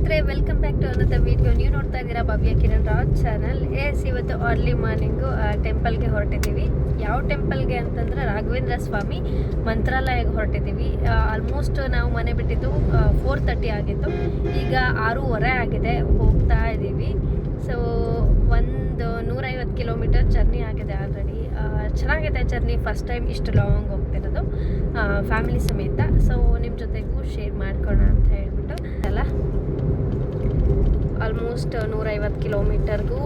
ಸ್ನೇಹಿತರೆ, welcome back to another video. ನೀವು ನೋಡ್ತಾ ಇದ್ದೀರಾ ಭವ್ಯ ಕಿರಣ್ ರಾಜ್ ಚಾನಲ್. ಇವತ್ತು ಅರ್ಲಿ ಮಾರ್ನಿಂಗು ಟೆಂಪಲ್ಗೆ ಹೊರಟಿದ್ದೀವಿ. ಯಾವ ಟೆಂಪಲ್ಗೆ ಅಂತಂದ್ರೆ ರಾಘವೇಂದ್ರ ಸ್ವಾಮಿ ಮಂತ್ರಾಲಯಕ್ಕೆ ಹೊರಟಿದ್ದೀವಿ. ಆಲ್ಮೋಸ್ಟ್ ನಾವು ಮನೆ ಬಿಟ್ಟಿದ್ದು 4:30 ಆಗಿತ್ತು. ಈಗ 6:15 ಆಗಿದೆ. ಹೋಗ್ತಾ ಇದ್ದೀವಿ. ಸೊ ಒಂದು 150 ಕಿಲೋಮೀಟರ್ ಜರ್ನಿ ಆಗಿದೆ ಆಲ್ರೆಡಿ. ಚೆನ್ನಾಗಿದೆ ಜರ್ನಿ. ಫಸ್ಟ್ ಟೈಮ್ ಇಷ್ಟು ಲಾಂಗ್ ಹೋಗ್ತಿರೋದು ಫ್ಯಾಮಿಲಿ ಸಮೇತ. ಸೊ ನಿಮ್ಮ ಜೊತೆಗೂ ಶೇರ್ ಮಾಡ್ಕೋಣ ಅಂತ ಹೇಳ್ಬಿಟ್ಟು ಅಲ್ಲ, ಆಲ್ಮೋಸ್ಟ್ 150 ಕಿಲೋಮೀಟರ್ಗೂ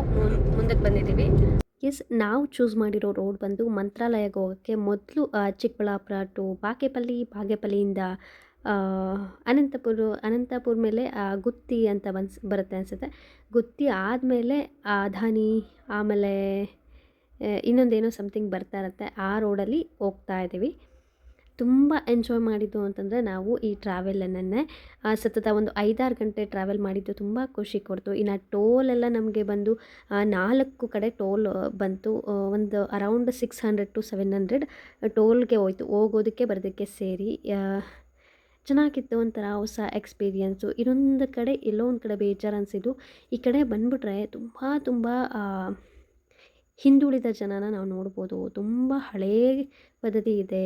ಮುಂದಕ್ಕೆ ಬಂದಿದ್ದೀವಿ. ನಾವು ಚೂಸ್ ಮಾಡಿರೋ ರೋಡ್ ಬಂದು ಮಂತ್ರಾಲಯಕ್ಕೆ ಹೋಗೋಕ್ಕೆ ಮೊದಲು ಚಿಕ್ಕಬಳ್ಳಾಪುರ ಟು ಬಾಗೇಪಲ್ಲಿಯಿಂದ ಅನಂತಪುರ ಮೇಲೆ ಗುತ್ತಿ ಅಂತ ಬರುತ್ತೆ ಅನಿಸುತ್ತೆ. ಗುತ್ತಿ ಆದಮೇಲೆ ಅದಾನಿ, ಆಮೇಲೆ ಇನ್ನೊಂದೇನೋ ಸಮಥಿಂಗ್ ಬರ್ತಾ ಇರುತ್ತೆ. ಆ ರೋಡಲ್ಲಿ ಹೋಗ್ತಾ ಇದ್ದೀವಿ. ತುಂಬ ಎಂಜಾಯ್ ಮಾಡಿದ್ದು ಅಂತಂದರೆ ನಾವು ಈ ಟ್ರಾವೆಲನ್ನೇ ಸತತ ಒಂದು 5-6 ಗಂಟೆ ಟ್ರಾವೆಲ್ ಮಾಡಿದ್ದು ತುಂಬ ಖುಷಿ ಕೊಡ್ತು. ಇನ್ನು ಟೋಲೆಲ್ಲ ನಮಗೆ ಬಂದು 4 ಕಡೆ ಟೋಲ್ ಬಂತು. ಒಂದು ಅರೌಂಡ್ 600 to 700 ಟೋಲ್ಗೆ ಹೋಯ್ತು, ಹೋಗೋದಕ್ಕೆ ಬರೋದಕ್ಕೆ ಸೇರಿ. ಚೆನ್ನಾಗಿತ್ತು, ಒಂಥರ ಹೊಸ ಎಕ್ಸ್ಪೀರಿಯನ್ಸು. ಎಲ್ಲೋ ಒಂದು ಕಡೆ ಬೇಜಾರು ಅನಿಸಿದ್ದು. ಈ ಕಡೆ ಬಂದುಬಿಟ್ರೆ ತುಂಬ ಹಿಂದುಳಿದ ಜನನ ನಾವು ನೋಡ್ಬೋದು. ತುಂಬ ಹಳೇ ಪದ್ಧತಿ ಇದೆ.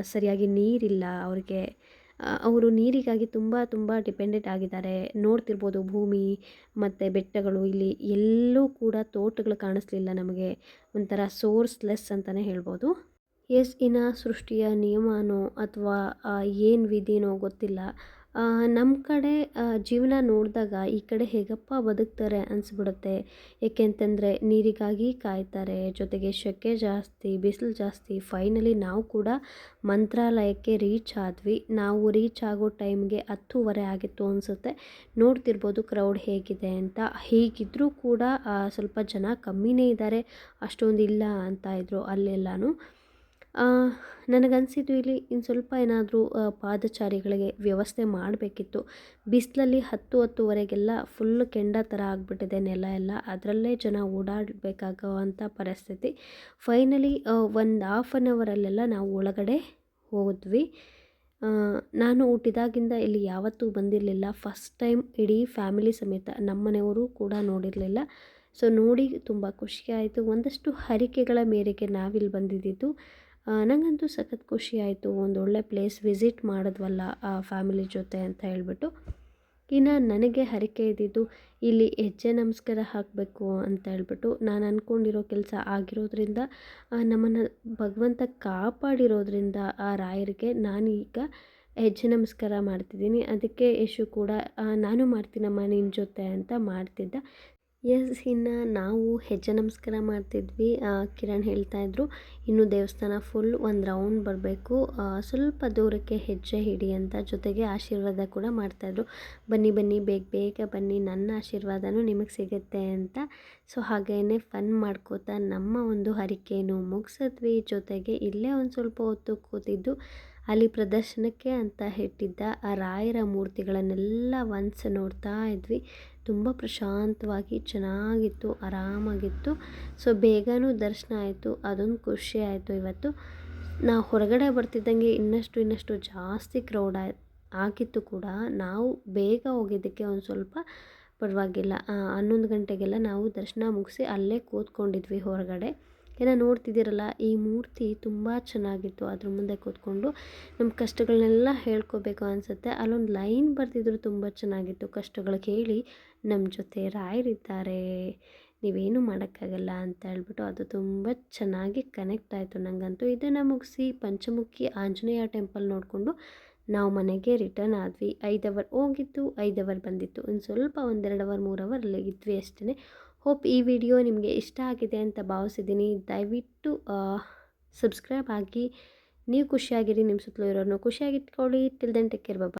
ಸರಿಯಾಗಿ ನೀರಿಲ್ಲ ಅವರಿಗೆ. ಅವರು ನೀರಿಗಾಗಿ ತುಂಬ ಡಿಪೆಂಡೆಂಟ್ ಆಗಿದ್ದಾರೆ. ನೋಡ್ತಿರ್ಬೋದು ಭೂಮಿ ಮತ್ತು ಬೆಟ್ಟಗಳು. ಇಲ್ಲಿ ಎಲ್ಲೂ ಕೂಡ ತೋಟಗಳು ಕಾಣಿಸ್ಲಿಲ್ಲ ನಮಗೆ. ಒಂಥರ ಸೋರ್ಸ್ಲೆಸ್ ಅಂತಲೇ ಹೇಳ್ಬೋದು. ಇನ್ನು ಸೃಷ್ಟಿಯ ನಿಯಮನೋ ಅಥವಾ ಏನು ವಿಧಿನೋ ಗೊತ್ತಿಲ್ಲ. ನಮ್ಮ ಕಡೆ ಜೀವನ ನೋಡಿದಾಗ ಈ ಕಡೆ ಹೇಗಪ್ಪ ಬದುಕ್ತಾರೆ ಅನಿಸ್ಬಿಡುತ್ತೆ. ಏಕೆಂತಂದರೆ ನೀರಿಗಾಗಿ ಕಾಯ್ತಾರೆ, ಜೊತೆಗೆ ಸೆಕೆ ಜಾಸ್ತಿ, ಬಿಸಿಲು ಜಾಸ್ತಿ. ಫೈನಲಿ ನಾವು ಕೂಡ ಮಂತ್ರಾಲಯಕ್ಕೆ ರೀಚ್ ಆದ್ವಿ. ನಾವು ರೀಚ್ ಆಗೋ ಟೈಮ್ಗೆ 10:15 ಆಗಿತ್ತು ಅನಿಸುತ್ತೆ. ನೋಡ್ತಿರ್ಬೋದು ಕ್ರೌಡ್ ಹೇಗಿದೆ ಅಂತ. ಹೀಗಿದ್ದರೂ ಕೂಡ ಸ್ವಲ್ಪ ಜನ ಕಮ್ಮಿನೇ ಇದ್ದಾರೆ, ಅಷ್ಟೊಂದು ಇಲ್ಲ ಅಂತ ಇದ್ದರು ಅಲ್ಲೆಲ್ಲನೂ. ನನಗನ್ಸಿದ್ದು ಇಲ್ಲಿ ಇನ್ನು ಸ್ವಲ್ಪ ಏನಾದರೂ ಪಾದಚಾರಿಗಳಿಗೆ ವ್ಯವಸ್ಥೆ ಮಾಡಬೇಕಿತ್ತು. ಬಿಸಿಲಲ್ಲಿ 10-10:30 ಫುಲ್ ಕೆಂಡ ಥರ ಆಗಿಬಿಟ್ಟಿದೆ ನೆಲ ಎಲ್ಲ. ಅದರಲ್ಲೇ ಜನ ಓಡಾಡಬೇಕಾಗುವಂಥ ಪರಿಸ್ಥಿತಿ. ಫೈನಲಿ ಒಂದು 1/2 ಅವರಲ್ಲೆಲ್ಲ ನಾವು ಒಳಗಡೆ ಹೋದ್ವಿ. ನಾನು ಹುಟ್ಟಿದಾಗಿಂದ ಇಲ್ಲಿ ಯಾವತ್ತೂ ಬಂದಿರಲಿಲ್ಲ. ಫಸ್ಟ್ ಟೈಮ್ ಇಡೀ ಫ್ಯಾಮಿಲಿ ಸಮೇತ. ನಮ್ಮನೆಯವರು ಕೂಡ ನೋಡಿರಲಿಲ್ಲ. ಸೊ ನೋಡಿ ತುಂಬ ಖುಷಿಯಾಯಿತು. ಒಂದಷ್ಟು ಹರಕೆಗಳ ಮೇರೆಗೆ ನಾವಿಲ್ಲಿ ಬಂದಿದ್ದು. ನನಗಂತೂ ಸಖತ್ ಖುಷಿ ಆಯಿತು. ಒಂದೊಳ್ಳೆ ಪ್ಲೇಸ್ ವಿಸಿಟ್ ಮಾಡಿದ್ವಲ್ಲ ಫ್ಯಾಮಿಲಿ ಜೊತೆ ಅಂತ ಹೇಳ್ಬಿಟ್ಟು. ಇನ್ನು ನನಗೆ ಹರಕೆ ಇದ್ದಿದ್ದು ಇಲ್ಲಿ ಹೆಜ್ಜೆ ನಮಸ್ಕಾರ ಹಾಕಬೇಕು ಅಂತ ಹೇಳ್ಬಿಟ್ಟು. ನಾನು ಅಂದ್ಕೊಂಡಿರೋ ಕೆಲಸ ಆಗಿರೋದ್ರಿಂದ, ನಮ್ಮನ್ನು ಭಗವಂತ ಕಾಪಾಡಿರೋದ್ರಿಂದ ಆ ರಾಯರಿಗೆ ನಾನೀಗ ಹೆಜ್ಜೆ ನಮಸ್ಕಾರ ಮಾಡ್ತಿದ್ದೀನಿ. ಅದಕ್ಕೆ ಯಶು ಕೂಡ ನಾನು ಮಾಡ್ತೀನಮ್ಮ ನಿನ್ನ ಜೊತೆ ಅಂತ ಮಾಡ್ತಿದ್ದ. ಇನ್ನು ನಾವು ಹೆಜ್ಜೆ ನಮಸ್ಕಾರ ಮಾಡ್ತಿದ್ವಿ. ಕಿರಣ್ ಹೇಳ್ತಾಯಿದ್ರು, ಇನ್ನು ದೇವಸ್ಥಾನ ಫುಲ್ ಒಂದು ರೌಂಡ್ ಬರಬೇಕು, ಸ್ವಲ್ಪ ದೂರಕ್ಕೆ ಹೆಜ್ಜೆ ಹಿಡಿ ಅಂತ. ಜೊತೆಗೆ ಆಶೀರ್ವಾದ ಕೂಡ ಮಾಡ್ತಾಯಿದ್ರು. ಬನ್ನಿ ಬೇಗ ಬನ್ನಿ, ನನ್ನ ಆಶೀರ್ವಾದನೂ ನಿಮಗೆ ಸಿಗುತ್ತೆ ಅಂತ. ಸೊ ಹಾಗೇ ಫನ್ ಮಾಡ್ಕೋತಾ ನಮ್ಮ ಒಂದು ಹರಕೆಯನ್ನು ಮುಗಿಸಿದ್ವಿ. ಜೊತೆಗೆ ಇಲ್ಲೇ ಒಂದು ಸ್ವಲ್ಪ ಹೊತ್ತು ಕೂತಿದ್ದು ಅಲ್ಲಿ ಪ್ರದರ್ಶನಕ್ಕೆ ಅಂತ ಇಟ್ಟಿದ್ದ ಆ ರಾಯರ ಮೂರ್ತಿಗಳನ್ನೆಲ್ಲ ಒನ್ಸ್ ನೋಡ್ತಾ ಇದ್ವಿ. ತುಂಬ ಪ್ರಶಾಂತವಾಗಿ ಚೆನ್ನಾಗಿತ್ತು, ಆರಾಮಾಗಿತ್ತು. ಸೊ ಬೇಗನೂ ದರ್ಶನ ಆಯಿತು. ಅದೊಂದು ಖುಷಿ ಆಯಿತು. ಇವತ್ತು ನಾವು ಹೊರಗಡೆ ಬರ್ತಿದ್ದಂಗೆ ಇನ್ನಷ್ಟು ಜಾಸ್ತಿ ಕ್ರೌಡ್ ಆಗಿತ್ತು ಕೂಡ. ನಾವು ಬೇಗ ಹೋಗಿದ್ದಕ್ಕೆ ಒಂದು ಸ್ವಲ್ಪ ಪರವಾಗಿಲ್ಲ. 11 ಗಂಟೆಗೆಲ್ಲ ನಾವು ದರ್ಶನ ಮುಗಿಸಿ ಅಲ್ಲೇ ಕೂತ್ಕೊಂಡಿದ್ವಿ ಹೊರಗಡೆ. ನೋಡ್ತಿದ್ದೀರಲ್ಲ, ಈ ಮೂರ್ತಿ ತುಂಬ ಚೆನ್ನಾಗಿತ್ತು. ಅದ್ರ ಮುಂದೆ ಕೂತ್ಕೊಂಡು ನಮ್ಮ ಕಷ್ಟಗಳನ್ನೆಲ್ಲ ಹೇಳ್ಕೋಬೇಕು ಅನಿಸುತ್ತೆ. ಅಲ್ಲೊಂದು ಲೈನ್ ಬರೆದಿದ್ರು, ತುಂಬ ಚೆನ್ನಾಗಿತ್ತು. ಕಷ್ಟಗಳು ಕೇಳಿ ನಮ್ಮ ಜೊತೆ ರಾಯರಿದ್ದಾರೆ, ನೀವೇನು ಮಾಡೋಕ್ಕಾಗಲ್ಲ ಅಂತ ಹೇಳ್ಬಿಟ್ಟು. ಅದು ತುಂಬ ಚೆನ್ನಾಗಿ ಕನೆಕ್ಟ್ ಆಯಿತು ನನಗಂತೂ. ಇದನ್ನು ಮುಗಿಸಿ ಪಂಚಮುಖಿ ಆಂಜನೇಯ ಟೆಂಪಲ್ ನೋಡಿಕೊಂಡು ನಾವು ಮನೆಗೆ ರಿಟರ್ನ್ ಆದ್ವಿ. 5 ಅವರ್ ಹೋಗಿತ್ತು, 5 ಅವರ್ ಬಂದಿತ್ತು. ಇನ್ನು ಸ್ವಲ್ಪ 1-2 ಅವರ್ 3 ಅವರ್ ಅಲ್ಲಿ ಇದ್ವಿ ಅಷ್ಟೇ. ಹೋಪ್ ಈ ವಿಡಿಯೋ ನಿಮಗೆ ಇಷ್ಟ ಆಗಿದೆ ಅಂತ ಭಾವಿಸಿದ್ದೀನಿ. ದಯವಿಟ್ಟು ಸಬ್ಸ್ಕ್ರೈಬ್ ಆಗಿ ನೀವು ಖುಷಿಯಾಗಿರಿ, ನಿಮ್ಮ ಸುತ್ತಲೂ ಇರೋರನ್ನು ಖುಷಿಯಾಗಿಟ್ಕೊಳ್ಳಿ. ಟಿಲ್ ದೆನ್ ಟೇಕ್ ಕೇರ್, ಬಾಯ್.